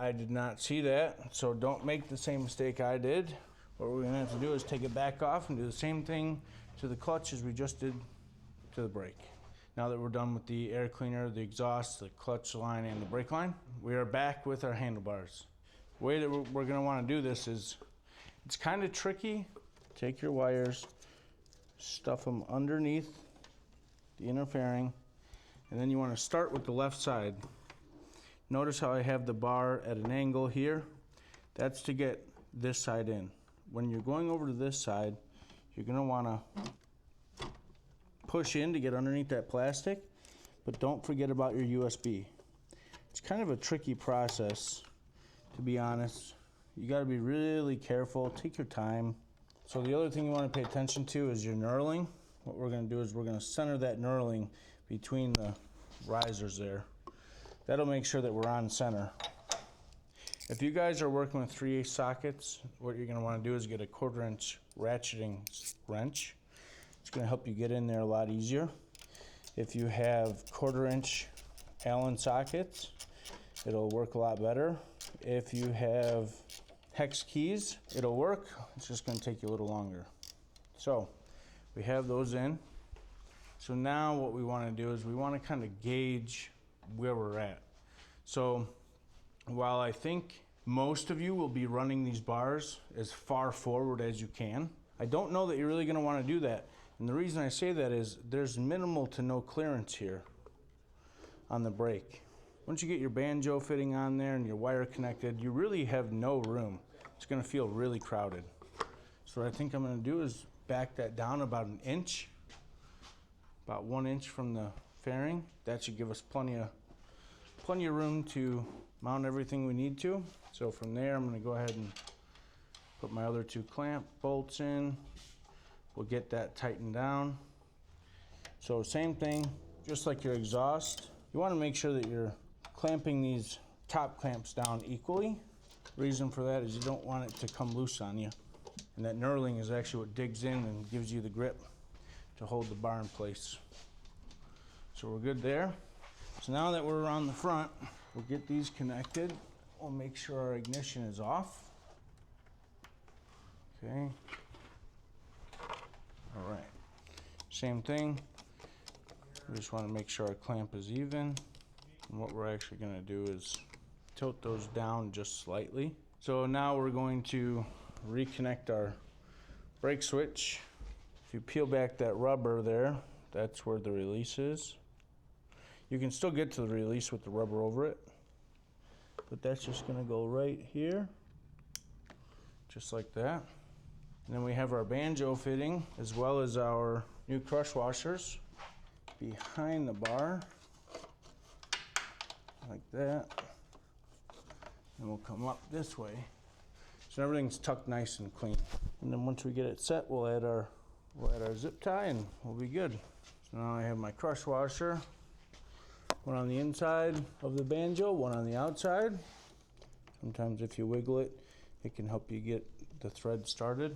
I did not see that, so don't make the same mistake I did. What we're gonna have to do is take it back off and do the same thing to the clutch as we just did to the brake. Now that we're done with the air cleaner, the exhaust, the clutch line, and the brake line, we are back with our handlebars. The way that we're gonna wanna do this is, it's kind of tricky. Take your wires, stuff them underneath the inner fairing, and then you wanna start with the left side. Notice how I have the bar at an angle here? That's to get this side in. When you're going over to this side, you're gonna wanna push in to get underneath that plastic, but don't forget about your USB. It's kind of a tricky process, to be honest. You gotta be really careful, take your time. So the other thing you wanna pay attention to is your knurling. What we're gonna do is we're gonna center that knurling between the risers there. That'll make sure that we're on center. If you guys are working with 3/8 sockets, what you're gonna wanna do is get a 1/4 inch ratcheting wrench. It's gonna help you get in there a lot easier. If you have 1/4 inch Allen sockets, it'll work a lot better. If you have hex keys, it'll work. It's just gonna take you a little longer. So we have those in. So now what we wanna do is we wanna kind of gauge where we're at. So while I think most of you will be running these bars as far forward as you can, I don't know that you're really gonna wanna do that. And the reason I say that is there's minimal to no clearance here on the brake. Once you get your banjo fitting on there and your wire connected, you really have no room. It's gonna feel really crowded. So what I think I'm gonna do is back that down about an inch, about 1 inch from the fairing. That should give us plenty of room to mount everything we need to. So from there, I'm gonna go ahead and put my other 2 clamp bolts in. We'll get that tightened down. So same thing, just like your exhaust, you wanna make sure that you're clamping these top clamps down equally. Reason for that is you don't want it to come loose on you. And that knurling is actually what digs in and gives you the grip to hold the bar in place. So we're good there. So now that we're around the front, we'll get these connected. We'll make sure our ignition is off. Okay. All right, same thing. We just want to make sure our clamp is even. And what we're actually going to do is tilt those down just slightly. So now we're going to reconnect our brake switch. If you peel back that rubber there, that's where the release is. You can still get to the release with the rubber over it, but that's just going to go right here, just like that. And then we have our banjo fitting as well as our new crush washers behind the bar, like that. And we'll come up this way. So everything's tucked nice and clean. And then once we get it set, we'll add our zip tie and we'll be good. So now I have my crush washer, one on the inside of the banjo, one on the outside. Sometimes if you wiggle it, it can help you get the thread started.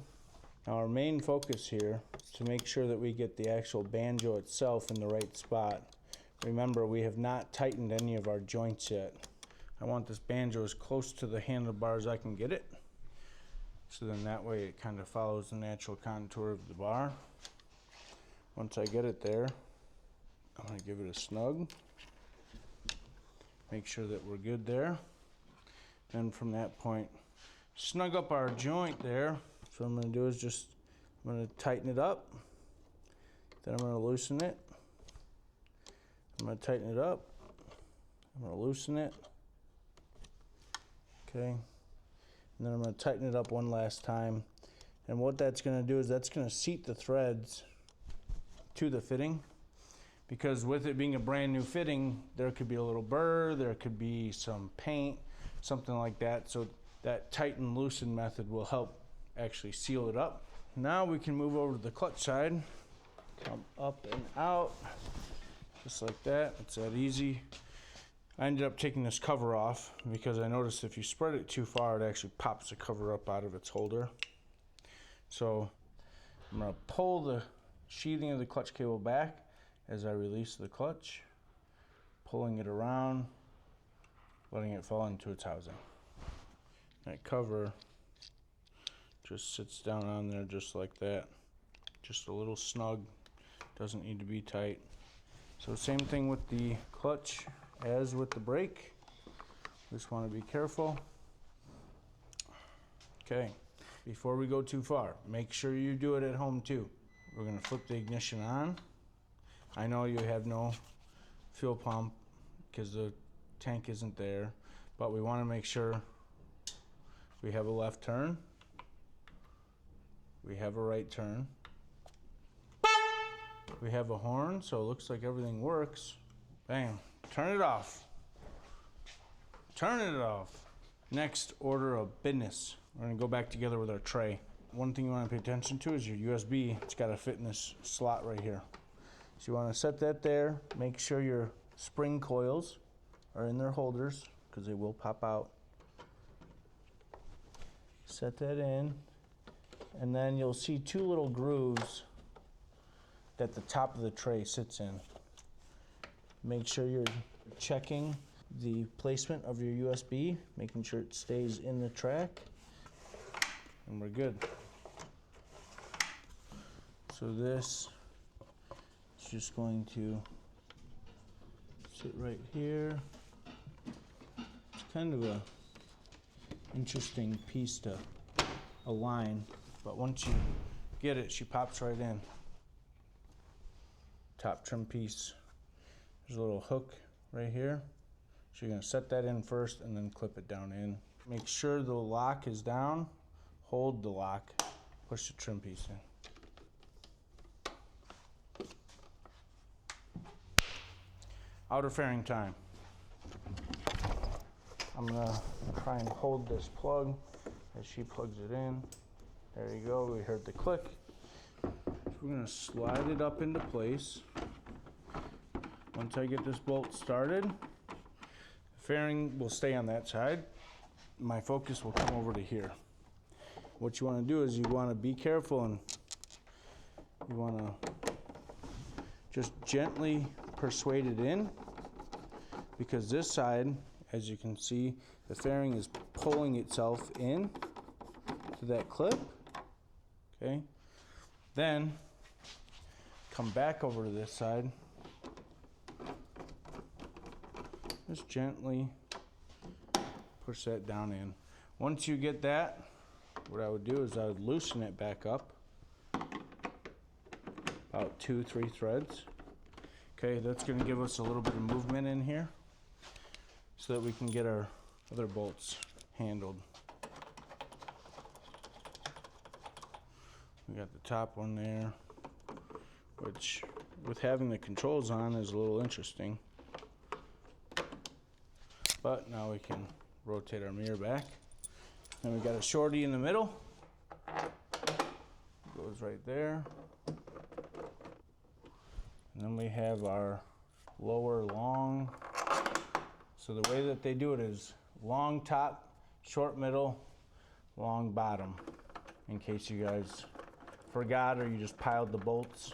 Now our main focus here is to make sure that we get the actual banjo itself in the right spot. Remember, we have not tightened any of our joints yet. I want this banjo as close to the handlebar as I can get it. So then that way it kind of follows the natural contour of the bar. Once I get it there, I'm going to give it a snug. Make sure that we're good there. And from that point, snug up our joint there. So what I'm going to do is I'm going to tighten it up. Then I'm going to loosen it. I'm going to tighten it up. I'm going to loosen it. Okay. And then I'm going to tighten it up one last time. And what that's going to do is that's going to seat the threads to the fitting. Because with it being a brand new fitting, there could be a little burr, there could be some paint, something like that. So that tighten loosen method will help actually seal it up. Now we can move over to the clutch side. Come up and out, just like that. It's that easy. I ended up taking this cover off because I noticed if you spread it too far, it actually pops the cover up out of its holder. So I'm going to pull the sheathing of the clutch cable back as I release the clutch, pulling it around, letting it fall into its housing. that cover just sits down on there just like that. Just a little snug, doesn't need to be tight. So same thing with the clutch as with the brake. Just want to be careful. Okay, before we go too far, make sure you do it at home too. We're going to flip the ignition on. I know you have no fuel pump because the tank isn't there, but we want to make sure we have a left turn, we have a right turn, we have a horn, so it looks like everything works. Bam, turn it off. Turn it off. Next order of business. We're gonna go back together with our tray. One thing you wanna pay attention to is your USB. It's gotta fit in this slot right here. So you wanna set that there. Make sure your spring coils are in their holders because they will pop out. Set that in. And then you'll see two little grooves that the top of the tray sits in. Make sure you're checking the placement of your USB, making sure it stays in the track, and we're good. So this is just going to sit right here. It's kind of a interesting piece to align, but once you get it, she pops right in. Top trim piece. There's a little hook right here. So you're going to set that in first and then clip it down in. Make sure the lock is down. Hold the lock. Push the trim piece in. Outer fairing time. I'm going to try and hold this plug as she plugs it in. There you go. We heard the click. So we're going to slide it up into place. Once I get this bolt started, the fairing will stay on that side. My focus will come over to here. What you want to do is you want to be careful and you want to just gently persuade it in, because this side, as you can see, the fairing is pulling itself in to that clip. Okay. Then come back over to this side. Just gently push that down in. Once you get that, what I would do is I would loosen it back up about 2-3 threads. Okay, that's going to give us a little bit of movement in here so that we can get our other bolts handled. We got the top one there, which with having the controls on is a little interesting. But now we can rotate our mirror back. Then we got a shorty in the middle. Goes right there. And then we have our lower long. So the way that they do it is long top, short middle, long bottom. In case you guys forgot or you just piled the bolts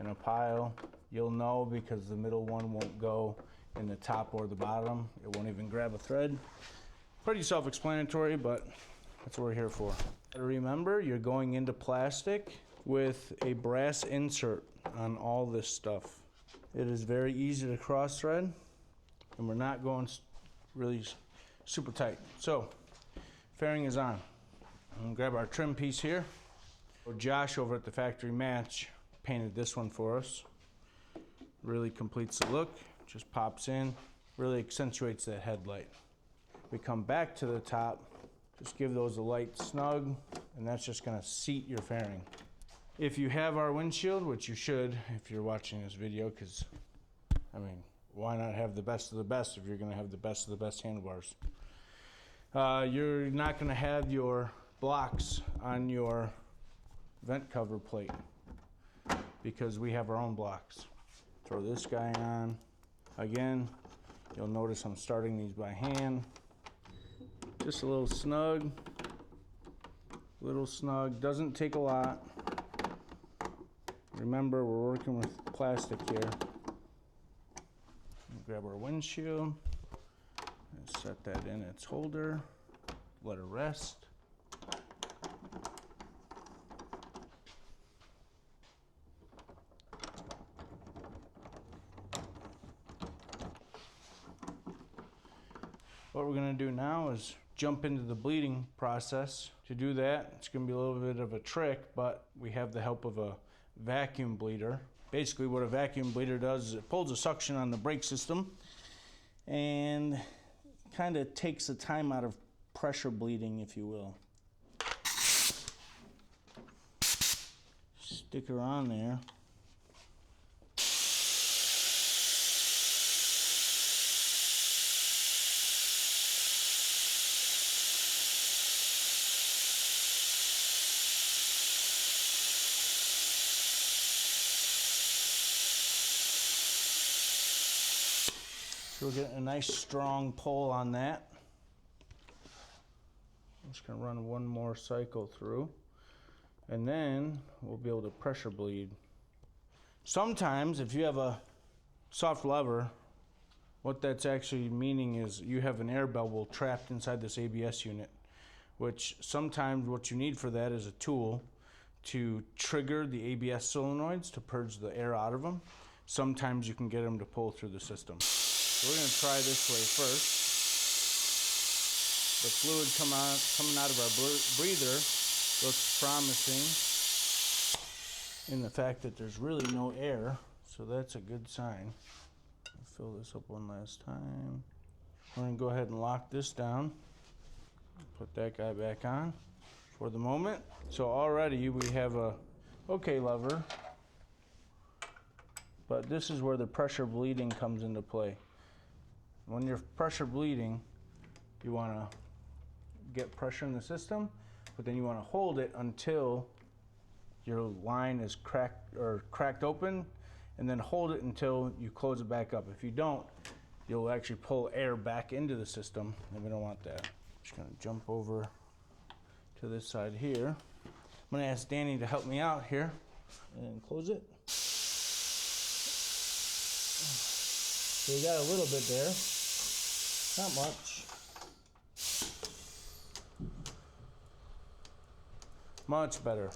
in a pile, you'll know because the middle one won't go in the top or the bottom. It won't even grab a thread. Pretty self-explanatory, but that's what we're here for. Remember, you're going into plastic with a brass insert on all this stuff. It is very easy to cross thread, and we're not going really super tight. So, fairing is on. I'm gonna grab our trim piece here. Josh over at the Factory Match painted this one for us. Really completes the look. Just pops in, really accentuates that headlight. We come back to the top, just give those a light snug, and that's just gonna seat your fairing. If you have our windshield, which you should if you're watching this video, because, I mean, why not have the best of the best if you're gonna have the best of the best handlebars? You're not gonna have your blocks on your vent cover plate because we have our own blocks. Throw this guy on. Again, you'll notice I'm starting these by hand. Just a little snug, doesn't take a lot. Remember, we're working with plastic here. Grab our windshield and set that in its holder. let her rest. What we're gonna do now is jump into the bleeding process. To do that, it's gonna be a little bit of a trick, but we have the help of a vacuum bleeder. Basically what a vacuum bleeder does is it pulls a suction on the brake system and kind of takes the time out of pressure bleeding, if you will. Stick her on there. So we're getting a nice strong pull on that. I'm just gonna run one more cycle through, and then we'll be able to pressure bleed. Sometimes if you have a soft lever, what that's actually meaning is you have an air bubble trapped inside this ABS unit, which sometimes what you need for that is a tool to trigger the ABS solenoids to purge the air out of them. Sometimes you can get them to pull through the system. So we're going to try this way first. The fluid coming out of our breather looks promising in the fact that there's really no air, so that's a good sign. I'll fill this up one last time. We're going to go ahead and lock this down. Put that guy back on for the moment. So already we have a okay lever, but this is where the pressure bleeding comes into play. When you're pressure bleeding, you want to get pressure in the system, but then you want to hold it until your line is cracked open, and then hold it until you close it back up. If you don't, you'll actually pull air back into the system, and we don't want that. Just gonna jump over to this side here. I'm gonna ask Danny to help me out here and close it. So we got a little bit there, not much. Much better,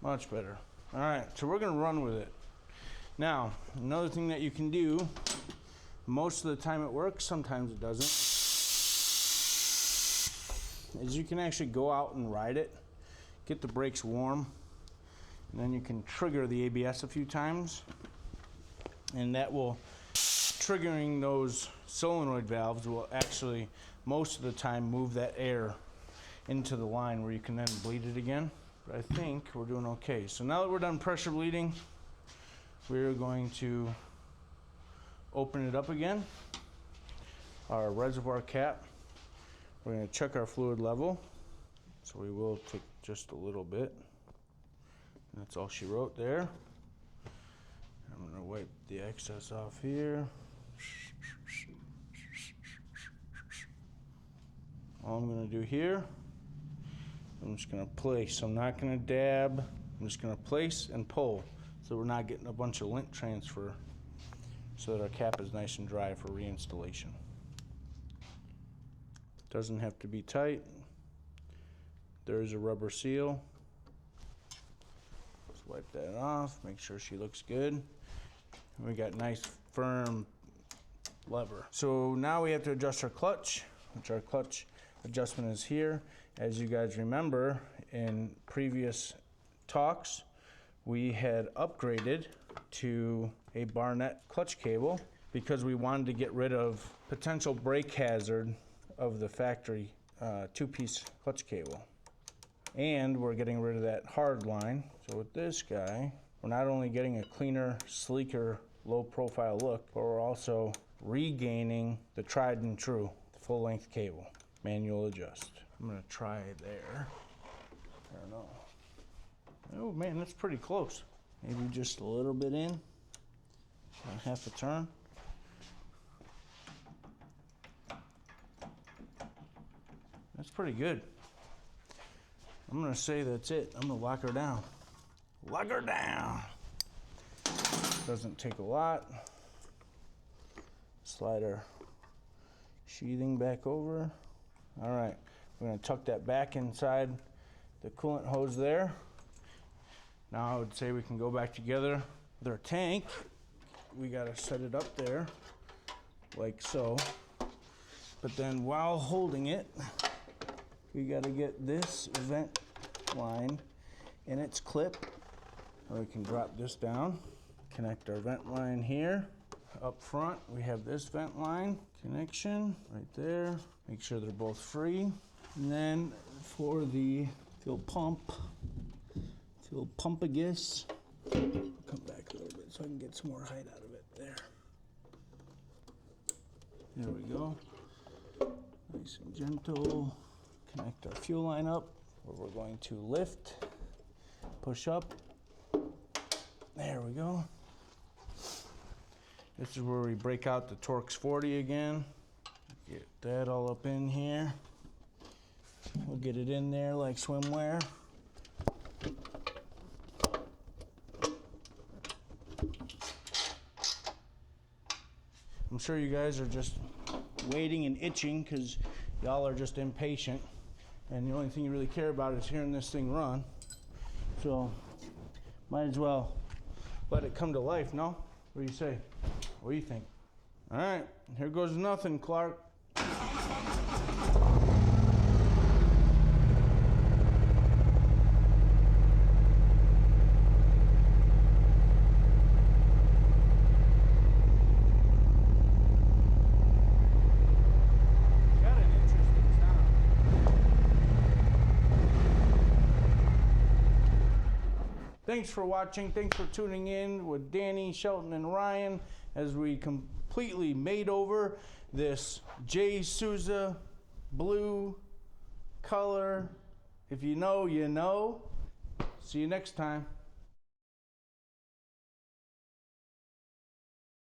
much better. All right, so we're gonna run with it. Now, another thing that you can do, most of the time it works, sometimes it doesn't, is you can actually go out and ride it, get the brakes warm, and then you can trigger the ABS a few times, and that will, triggering those solenoid valves will actually, most of the time, move that air into the line where you can then bleed it again. But I think we're doing okay. So now that we're done pressure bleeding, we're going to open it up again. Our reservoir cap. We're going to check our fluid level. So we will take just a little bit. And that's all she wrote there. I'm going to wipe the excess off here. All I'm going to do here, I'm just going to place. I'm not going to dab. I'm just going to place and pull so we're not getting a bunch of lint transfer, so that our cap is nice and dry for reinstallation. Doesn't have to be tight. There is a rubber seal. Let's wipe that off, make sure she looks good. And we got nice firm lever. So now we have to adjust our clutch, which our clutch adjustment is here. As you guys remember, in previous talks, we had upgraded to a Barnett clutch cable because we wanted to get rid of potential brake hazard of the factory two-piece clutch cable. And we're getting rid of that hard line. So with this guy, we're not only getting a cleaner, sleeker, low-profile look, but we're also regaining the tried and true full-length cable. Manual adjust. I'm gonna try there. I don't know. Oh man, that's pretty close. Maybe just a little bit in. Half a turn. That's pretty good. I'm gonna say that's it. I'm gonna lock her down. Lock her down. Doesn't take a lot. Slide our sheathing back over. All right, We're going to tuck that back inside the coolant hose there. Now I would say we can go back together with our tank. We got to set it up there like so. But then while holding it, we got to get this vent line in its clip. We can drop this down, connect our vent line here. Up front, we have this vent line connection right there. Make sure they're both free. And then for the fuel pumpagus, come back a little bit so I can get some more height out of it. There we go. Nice and gentle. Connect our fuel line up where we're going to lift, push up. There we go. This is where we break out the Torx 40 again. Get that all up in here. We'll get it in there like swimwear. I'm sure you guys are just waiting and itching because y'all are just impatient. And the only thing you really care about is hearing this thing run. So, might as well let it come to life, no? What do you say? What do you think? All right, here goes nothing, Clark. Thanks for watching. Thanks for tuning in with Danny, Shelton, and Ryan as we completely made over this J. Souza blue color. If you know, you know. See you next time.